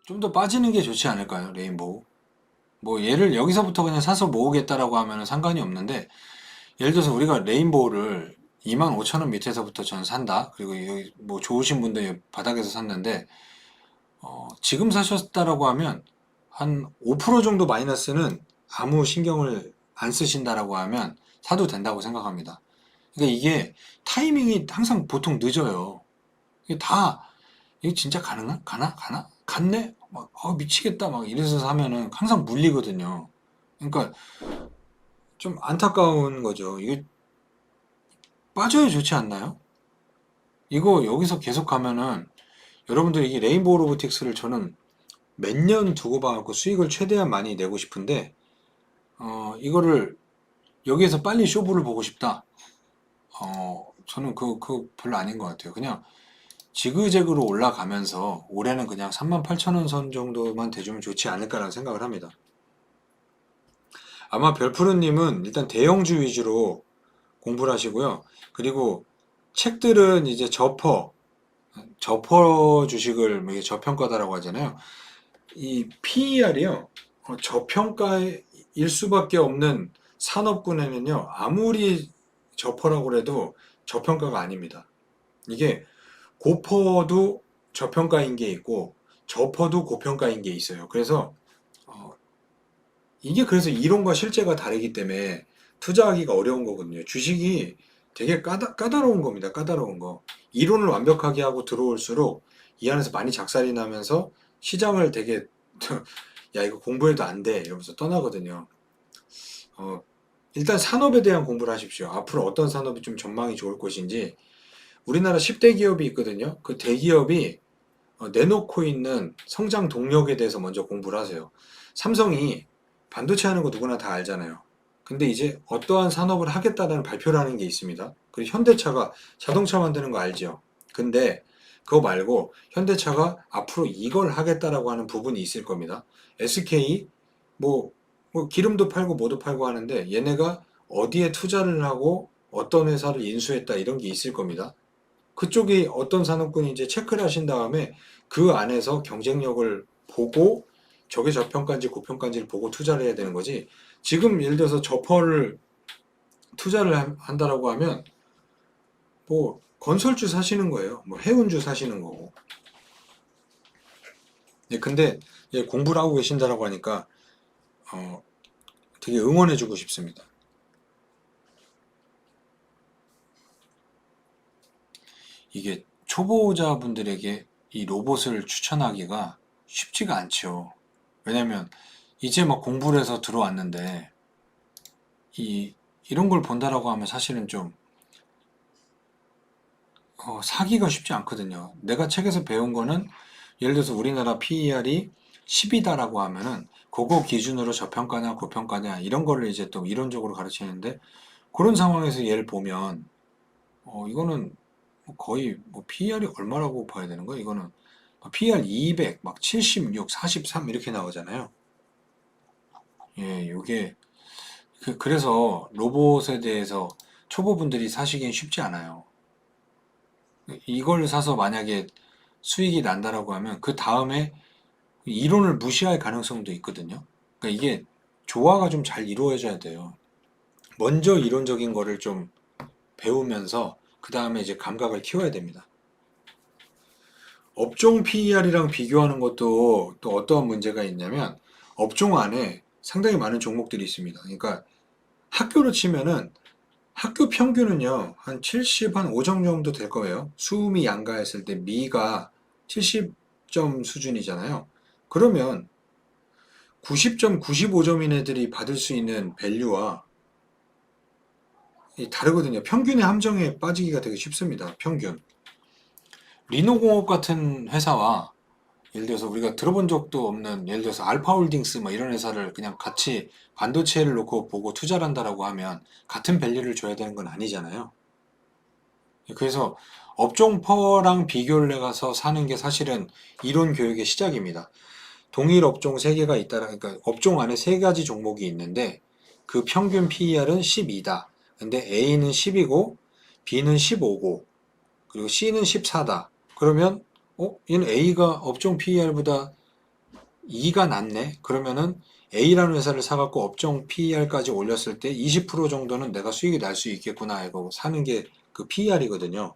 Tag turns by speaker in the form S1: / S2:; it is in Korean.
S1: 좀 더 빠지는 게 좋지 않을까요? 레인보우. 뭐 얘를 여기서부터 그냥 사서 모으겠다라고 하면 상관이 없는데, 예를 들어서 우리가 레인보우를 25,000원 밑에서부터 전 산다. 그리고 여기 뭐 좋으신 분들 바닥에서 샀는데, 지금 사셨다라고 하면 한 5% 정도 마이너스는 아무 신경을 안 쓰신다라고 하면 사도 된다고 생각합니다. 그러니까 이게 타이밍이 항상 보통 늦어요. 이게 다, 이게 진짜 가능한? 가나? 가나? 갔네? 막, 미치겠다. 막 이래서 사면은 항상 물리거든요. 그러니까 좀 안타까운 거죠. 이게 빠져야 좋지 않나요? 이거 여기서 계속 가면은 여러분들 이 레인보우 로보틱스를 저는 몇 년 두고 봐갖고 수익을 최대한 많이 내고 싶은데, 이거를 여기에서 빨리 쇼부를 보고 싶다. 저는 그 별로 아닌 것 같아요. 그냥 지그재그로 올라가면서 올해는 그냥 38,000원 선 정도만 돼주면 좋지 않을까라는 생각을 합니다. 아마 별푸르님은 일단 대형주 위주로 공부를 하시고요. 그리고 책들은 이제 저퍼 주식을 뭐 이게 저평가다라고 하잖아요. 이 PER이요. 저평가일 수밖에 없는 산업군에는요. 아무리 저퍼라고 해도 저평가가 아닙니다. 이게 고퍼도 저평가인 게 있고 저퍼도 고평가인 게 있어요. 그래서 어, 이게 그래서 이론과 실제가 다르기 때문에 투자하기가 어려운 거거든요. 주식이 되게 까다로운 겁니다. 까다로운 거. 이론을 완벽하게 하고 들어올수록 이 안에서 많이 작살이 나면서 시장을 되게 야 이거 공부해도 안 돼 이러면서 떠나거든요. 어, 일단 산업에 대한 공부를 하십시오. 앞으로 어떤 산업이 좀 전망이 좋을 것인지 우리나라 10대 기업이 있거든요. 그 대기업이 내놓고 있는 성장 동력에 대해서 먼저 공부를 하세요. 삼성이 반도체 하는 거 누구나 다 알잖아요. 근데 이제 어떠한 산업을 하겠다는 발표를 하는 게 있습니다. 그리고 현대차가 자동차 만드는 거 알죠? 근데 그거 말고 현대차가 앞으로 이걸 하겠다라고 하는 부분이 있을 겁니다. SK 뭐, 뭐 기름도 팔고 뭐도 팔고 하는데 얘네가 어디에 투자를 하고 어떤 회사를 인수했다 이런 게 있을 겁니다. 그쪽이 어떤 산업군이 이제 체크를 하신 다음에 그 안에서 경쟁력을 보고 저게 저평가인지 고평가인지를 보고 투자를 해야 되는 거지. 지금 예를 들어서 저퍼를 투자를 한다라고 하면 뭐 건설주 사시는 거예요. 뭐 해운주 사시는 거고. 예, 근데 예, 공부를 하고 계신다라고 하니까 어, 되게 응원해주고 싶습니다. 이게 초보자분들에게 이 로봇을 추천하기가 쉽지가 않죠. 왜냐면 이제 막 공부를 해서 들어왔는데 이런 걸 본다라고 하면 사실은 좀 사기가 쉽지 않거든요. 내가 책에서 배운 거는 예를 들어서 우리나라 PER이 10이다라고 하면은 그거 기준으로 저평가냐 고평가냐 이런 거를 이제 또 이론적으로 가르치는데 그런 상황에서 얘를 보면 이거는 뭐 거의 뭐 PER이 얼마라고 봐야 되는 거야? 이거는 PER 200, 막 76, 43 이렇게 나오잖아요. 예, 요게 그래서 로봇에 대해서 초보분들이 사시기엔 쉽지 않아요. 이걸 사서 만약에 수익이 난다라고 하면 그 다음에 이론을 무시할 가능성도 있거든요. 그러니까 이게 조화가 좀 잘 이루어져야 돼요. 먼저 이론적인 거를 좀 배우면서 그 다음에 이제 감각을 키워야 됩니다. 업종 PER이랑 비교하는 것도 또 어떠한 문제가 있냐면 업종 안에 상당히 많은 종목들이 있습니다. 그러니까 학교로 치면은 학교 평균은요, 한 70, 한 5점 정도 될 거예요. 수음이 양가했을 때 미가 70점 수준이잖아요. 그러면 90점, 95점인 애들이 받을 수 있는 밸류와 다르거든요. 평균의 함정에 빠지기가 되게 쉽습니다. 평균. 리노공업 같은 회사와 예를 들어서 우리가 들어본 적도 없는 예를 들어서 알파홀딩스 뭐 이런 회사를 그냥 같이 반도체를 놓고 보고 투자를 한다라고 하면 같은 밸류를 줘야 되는 건 아니잖아요. 그래서 업종 퍼랑 비교를 해가서 사는 게 사실은 이론 교육의 시작입니다. 동일 업종 3개가 있다, 그러니까 업종 안에 3가지 종목이 있는데 그 평균 PER은 12다. 근데 A는 10이고 B는 15고 그리고 C는 14다. 그러면 얘는 A가 업종 PER보다 2가 낮네? 그러면은 A라는 회사를 사갖고 업종 PER까지 올렸을 때 20% 정도는 내가 수익이 날 수 있겠구나 이거 사는 게 그 PER이거든요.